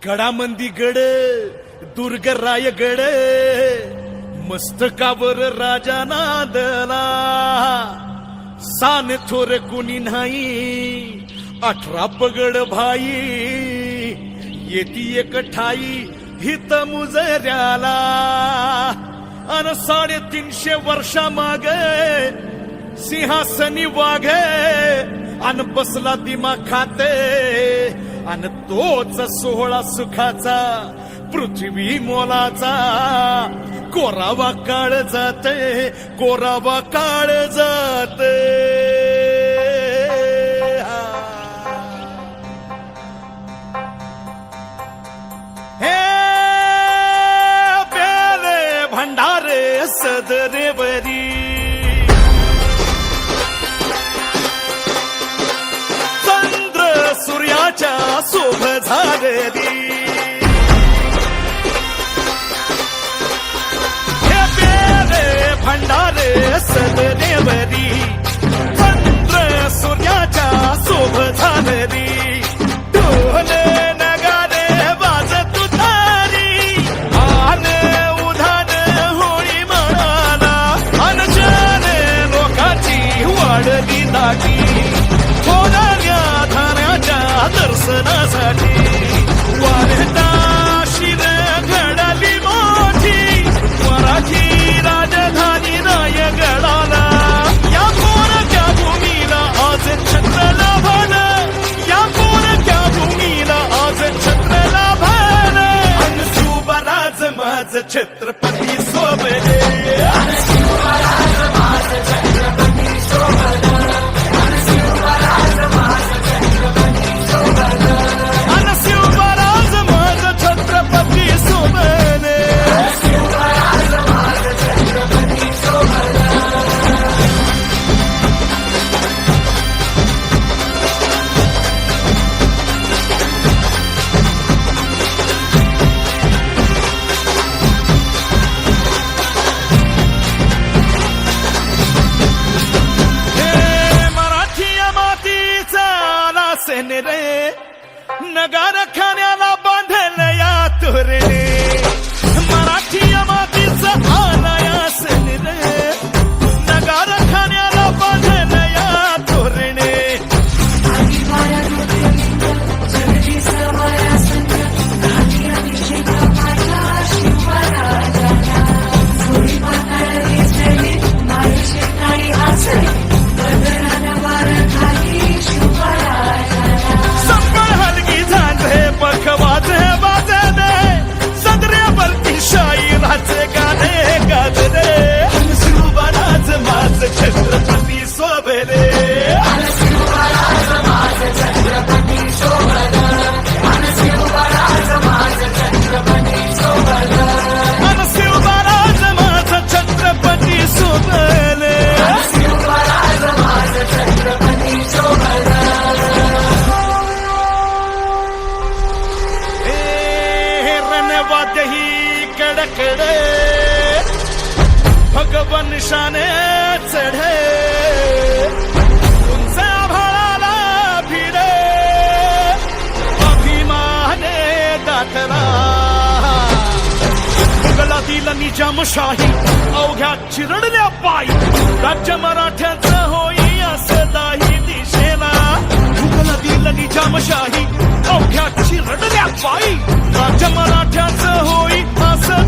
गडामंदी गड दुर्ग रायगड मस्तकावर राजा नांदला सान थोर कुणी नाही 18 पगड भाई येती एक ठाई हित मुजऱ्याला अन 350 वर्षा मागे सिंहासनी वाघे अन बसला दिमा खाते अन तोच 16 सुखाचा पृथ्वी मोलाचा कोरावा काळ जाते कोरावा काळ जाते हे बेले भंडारे सदरेवरी सूर्याच्या शोभ झालेली हे बेले भंडारे सदनेवरी चंद्र सूर्याच्या शोभ झालेली ढोले नगारे वाजत तुतारी आने उधाने होळी म्हणाला अनजाने लोकाची वाढली दाटी दर्शनासाठी वारता शिर घडली मोठी मराठी राजधानी रायगडाला या कोरक्या भूमीला आज छत्र लाभलं या कोरक्या भूमीला आज छत्र लाभलं अन शिवराज माझ छत्रपती सोबले रे नगार खाण्याला बांधल या तोरणे मराठी मातीचा आलायास रे नगार खाण्याला बांधल या तोरणे छत्रपती सोबले रणवाद्यही कडकडे भगवन शाने चढे तुमच्या भाळाला भिडे अभिमाने दाटला मुघलातील निजामशाही अवघ्या चिरडल्या पायी राज्य मराठ्याचं होई असं दाही दिशेला मुघलातील निजामशाही अवघ्या चिरडल्या पायी राज्य मराठ्याचं होई असं